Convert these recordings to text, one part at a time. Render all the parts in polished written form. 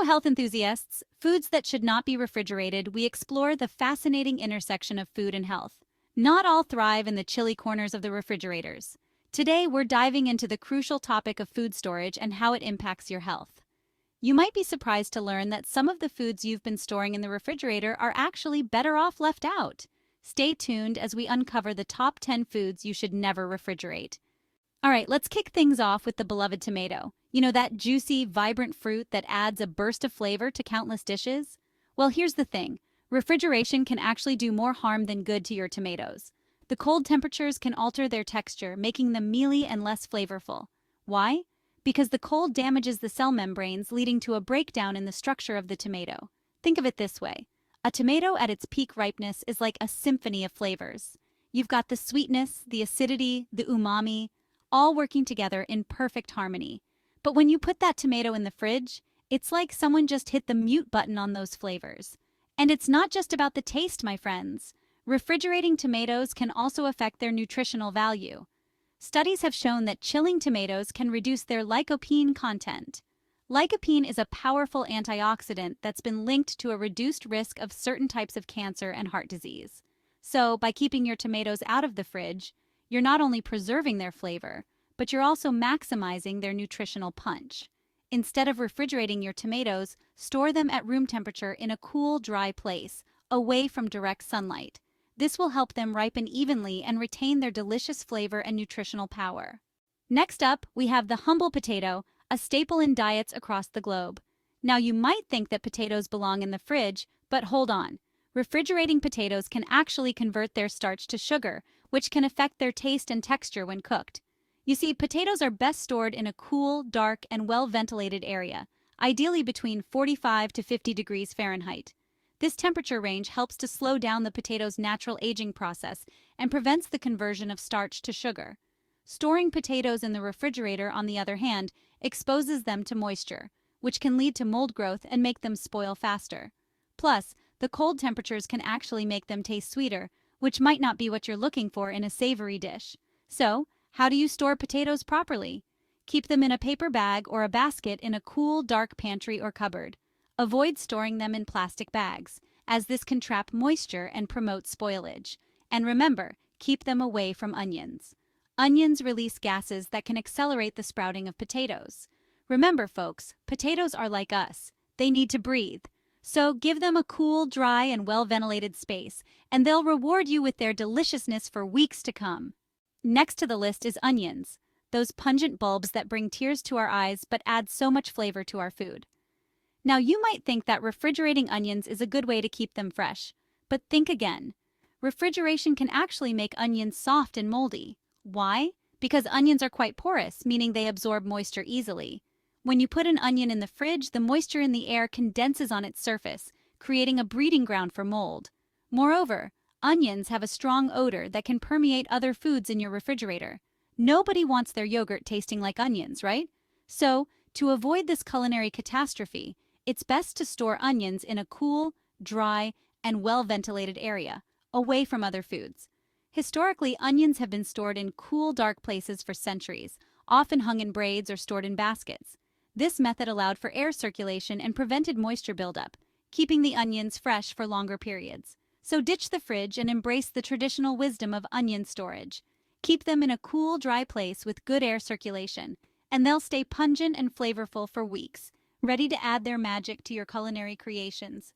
health enthusiasts, foods that should not be refrigerated, we explore the fascinating intersection of food and health. Not all thrive in the chilly corners of the refrigerators. Today, we're diving into the crucial topic of food storage and how it impacts your health. You might be surprised to learn that some of the foods you've been storing in the refrigerator are actually better off left out. Stay tuned as we uncover the top 10 foods you should never refrigerate. All right, let's kick things off with the beloved tomato. You know, that juicy, vibrant fruit that adds a burst of flavor to countless dishes? Well, here's the thing. Refrigeration can actually do more harm than good to your tomatoes. The cold temperatures can alter their texture, making them mealy and less flavorful. Why? Because the cold damages the cell membranes, leading to a breakdown in the structure of the tomato. Think of it this way. A tomato at its peak ripeness is like a symphony of flavors. You've got the sweetness, the acidity, the umami, all working together in perfect harmony. But when you put that tomato in the fridge, it's like someone just hit the mute button on those flavors. And it's not just about the taste, my friends. Refrigerating tomatoes can also affect their nutritional value. Studies have shown that chilling tomatoes can reduce their lycopene content. Lycopene is a powerful antioxidant that's been linked to a reduced risk of certain types of cancer and heart disease. So, by keeping your tomatoes out of the fridge, you're not only preserving their flavor, but you're also maximizing their nutritional punch. Instead of refrigerating your tomatoes, store them at room temperature in a cool, dry place, away from direct sunlight. This will help them ripen evenly and retain their delicious flavor and nutritional power. Next up, we have the humble potato, a staple in diets across the globe. Now, you might think that potatoes belong in the fridge, but hold on. Refrigerating potatoes can actually convert their starch to sugar, which can affect their taste and texture when cooked. You see, potatoes are best stored in a cool, dark, and well-ventilated area, ideally between 45 to 50 degrees Fahrenheit. This temperature range helps to slow down the potato's natural aging process and prevents the conversion of starch to sugar. Storing potatoes in the refrigerator, on the other hand, exposes them to moisture, which can lead to mold growth and make them spoil faster. Plus, the cold temperatures can actually make them taste sweeter, which might not be what you're looking for in a savory dish. So, how do you store potatoes properly? Keep them in a paper bag or a basket in a cool, dark pantry or cupboard. Avoid storing them in plastic bags, as this can trap moisture and promote spoilage. And remember, keep them away from onions. Onions release gases that can accelerate the sprouting of potatoes. Remember, folks, potatoes are like us. They need to breathe. So give them a cool, dry, and well-ventilated space, and they'll reward you with their deliciousness for weeks to come. Next to the list is onions, those pungent bulbs that bring tears to our eyes but add so much flavor to our food. Now, you might think that refrigerating onions is a good way to keep them fresh, but think again. Refrigeration can actually make onions soft and moldy. Why? Because onions are quite porous, meaning they absorb moisture easily. When you put an onion in the fridge, the moisture in the air condenses on its surface, creating a breeding ground for mold. Moreover, onions have a strong odor that can permeate other foods in your refrigerator. Nobody wants their yogurt tasting like onions, right? So, to avoid this culinary catastrophe, it's best to store onions in a cool, dry, and well-ventilated area, away from other foods. Historically, onions have been stored in cool, dark places for centuries, often hung in braids or stored in baskets. This method allowed for air circulation and prevented moisture buildup, keeping the onions fresh for longer periods. So ditch the fridge and embrace the traditional wisdom of onion storage. Keep them in a cool, dry place with good air circulation, and they'll stay pungent and flavorful for weeks, ready to add their magic to your culinary creations.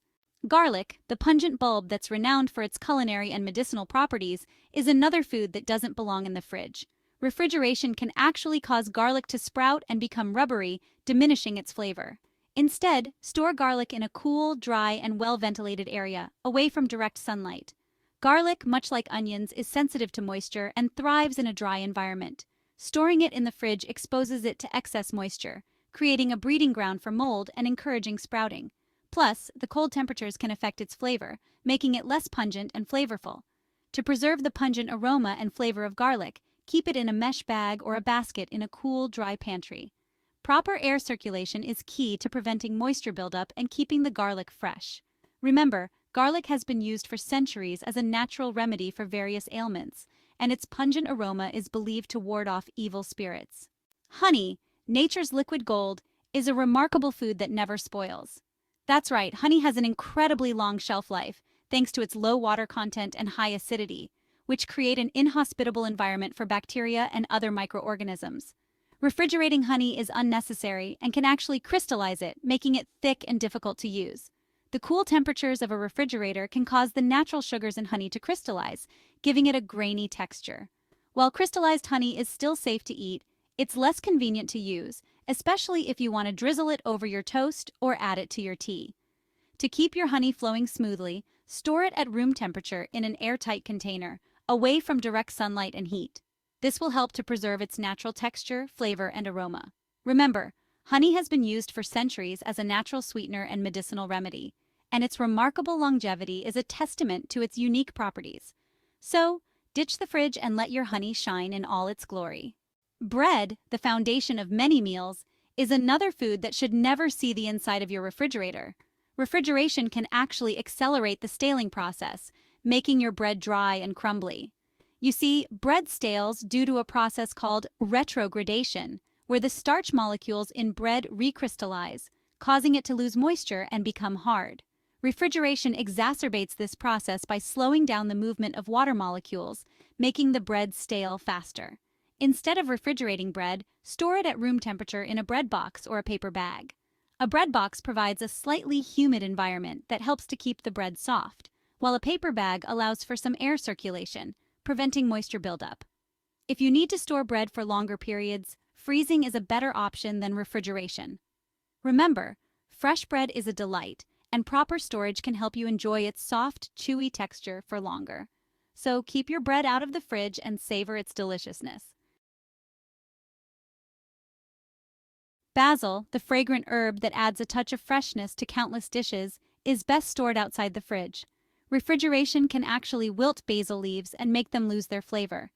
Garlic, the pungent bulb that's renowned for its culinary and medicinal properties, is another food that doesn't belong in the fridge. Refrigeration can actually cause garlic to sprout and become rubbery, diminishing its flavor. Instead, store garlic in a cool, dry, and well-ventilated area, away from direct sunlight. Garlic, much like onions, is sensitive to moisture and thrives in a dry environment. Storing it in the fridge exposes it to excess moisture, creating a breeding ground for mold and encouraging sprouting. Plus, the cold temperatures can affect its flavor, making it less pungent and flavorful. To preserve the pungent aroma and flavor of garlic, keep it in a mesh bag or a basket in a cool, dry pantry. Proper air circulation is key to preventing moisture buildup and keeping the garlic fresh. Remember, garlic has been used for centuries as a natural remedy for various ailments, and its pungent aroma is believed to ward off evil spirits. Honey, nature's liquid gold, is a remarkable food that never spoils. That's right, honey has an incredibly long shelf life, thanks to its low water content and high acidity, which create an inhospitable environment for bacteria and other microorganisms. Refrigerating honey is unnecessary and can actually crystallize it, making it thick and difficult to use. The cool temperatures of a refrigerator can cause the natural sugars in honey to crystallize, giving it a grainy texture. While crystallized honey is still safe to eat, it's less convenient to use, especially if you want to drizzle it over your toast or add it to your tea. To keep your honey flowing smoothly, store it at room temperature in an airtight container, away from direct sunlight and heat. This will help to preserve its natural texture, flavor, and aroma. Remember, honey has been used for centuries as a natural sweetener and medicinal remedy, and its remarkable longevity is a testament to its unique properties. So, ditch the fridge and let your honey shine in all its glory. Bread, the foundation of many meals, is another food that should never see the inside of your refrigerator. Refrigeration can actually accelerate the staling process, making your bread dry and crumbly. You see, bread stales due to a process called retrogradation, where the starch molecules in bread recrystallize, causing it to lose moisture and become hard. Refrigeration exacerbates this process by slowing down the movement of water molecules, making the bread stale faster. Instead of refrigerating bread, store it at room temperature in a bread box or a paper bag. A bread box provides a slightly humid environment that helps to keep the bread soft, while a paper bag allows for some air circulation, preventing moisture buildup. If you need to store bread for longer periods, freezing is a better option than refrigeration. Remember, fresh bread is a delight, and proper storage can help you enjoy its soft, chewy texture for longer. So keep your bread out of the fridge and savor its deliciousness. Basil, the fragrant herb that adds a touch of freshness to countless dishes, is best stored outside the fridge. Refrigeration can actually wilt basil leaves and make them lose their flavor.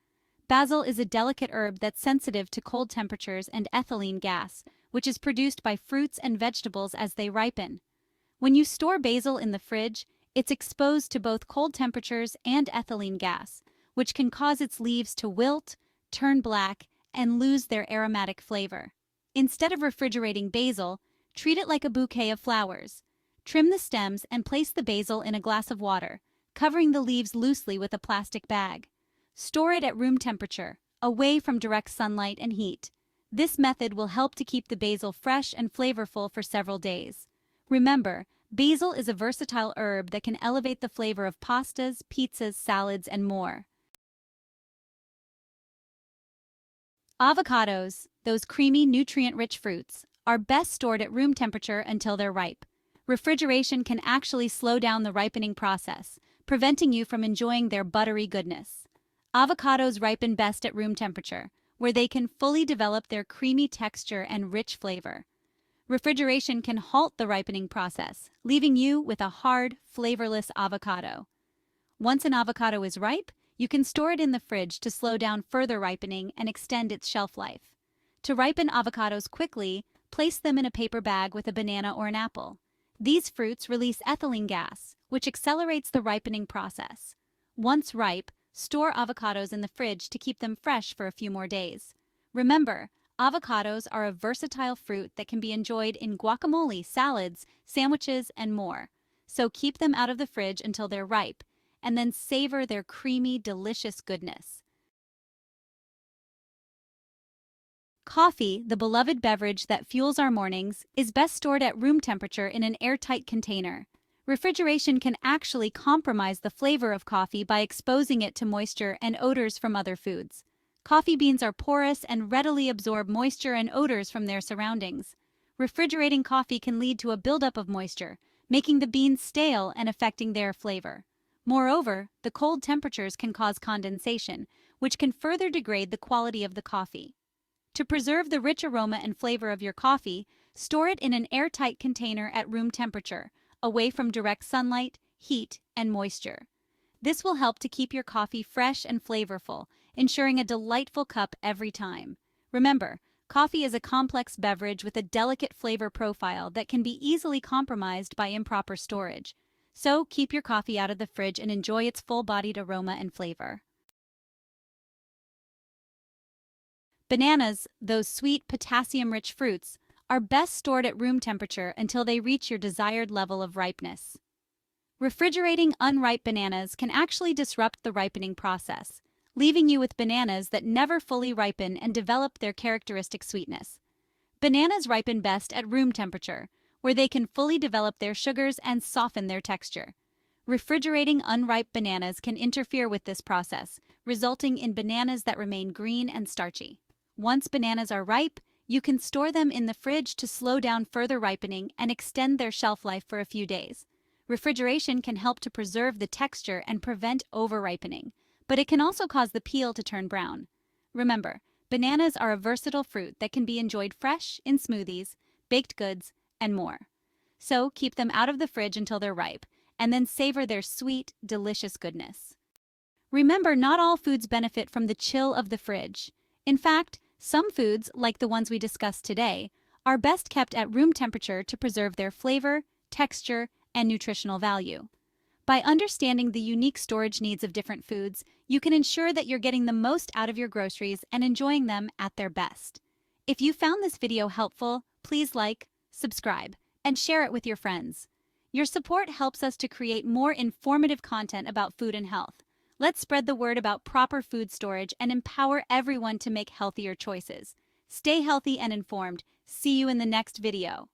Basil is a delicate herb that's sensitive to cold temperatures and ethylene gas, which is produced by fruits and vegetables as they ripen. When you store basil in the fridge, it's exposed to both cold temperatures and ethylene gas, which can cause its leaves to wilt, turn black, and lose their aromatic flavor. Instead of refrigerating basil, treat it like a bouquet of flowers. Trim the stems and place the basil in a glass of water, covering the leaves loosely with a plastic bag. Store it at room temperature, away from direct sunlight and heat. This method will help to keep the basil fresh and flavorful for several days. Remember, basil is a versatile herb that can elevate the flavor of pastas, pizzas, salads, and more. Avocados, those creamy, nutrient-rich fruits, are best stored at room temperature until they're ripe. Refrigeration can actually slow down the ripening process, preventing you from enjoying their buttery goodness. Avocados ripen best at room temperature, where they can fully develop their creamy texture and rich flavor. Refrigeration can halt the ripening process, leaving you with a hard, flavorless avocado. Once an avocado is ripe, you can store it in the fridge to slow down further ripening and extend its shelf life. To ripen avocados quickly, place them in a paper bag with a banana or an apple. These fruits release ethylene gas, which accelerates the ripening process. Once ripe, store avocados in the fridge to keep them fresh for a few more days. Remember, avocados are a versatile fruit that can be enjoyed in guacamole, salads, sandwiches, and more. So keep them out of the fridge until they're ripe, and then savor their creamy, delicious goodness. Coffee, the beloved beverage that fuels our mornings, is best stored at room temperature in an airtight container. Refrigeration can actually compromise the flavor of coffee by exposing it to moisture and odors from other foods. Coffee beans are porous and readily absorb moisture and odors from their surroundings. Refrigerating coffee can lead to a buildup of moisture, making the beans stale and affecting their flavor. Moreover, the cold temperatures can cause condensation, which can further degrade the quality of the coffee. To preserve the rich aroma and flavor of your coffee, store it in an airtight container at room temperature, away from direct sunlight, heat, and moisture. This will help to keep your coffee fresh and flavorful, ensuring a delightful cup every time. Remember, coffee is a complex beverage with a delicate flavor profile that can be easily compromised by improper storage. So keep your coffee out of the fridge and enjoy its full-bodied aroma and flavor. Bananas, those sweet, potassium-rich fruits, are best stored at room temperature until they reach your desired level of ripeness. Refrigerating unripe bananas can actually disrupt the ripening process, leaving you with bananas that never fully ripen and develop their characteristic sweetness. Bananas ripen best at room temperature, where they can fully develop their sugars and soften their texture. Refrigerating unripe bananas can interfere with this process, resulting in bananas that remain green and starchy. Once bananas are ripe, you can store them in the fridge to slow down further ripening and extend their shelf life for a few days. Refrigeration can help to preserve the texture and prevent over-ripening, but it can also cause the peel to turn brown. Remember, bananas are a versatile fruit that can be enjoyed fresh, in smoothies, baked goods, and more. So keep them out of the fridge until they're ripe, and then savor their sweet, delicious goodness. Remember, not all foods benefit from the chill of the fridge. In fact, some foods, like the ones we discussed today, are best kept at room temperature to preserve their flavor, texture, and nutritional value. By understanding the unique storage needs of different foods, you can ensure that you're getting the most out of your groceries and enjoying them at their best. If you found this video helpful, please like, subscribe, and share it with your friends. Your support helps us to create more informative content about food and health. Let's spread the word about proper food storage and empower everyone to make healthier choices. Stay healthy and informed. See you in the next video.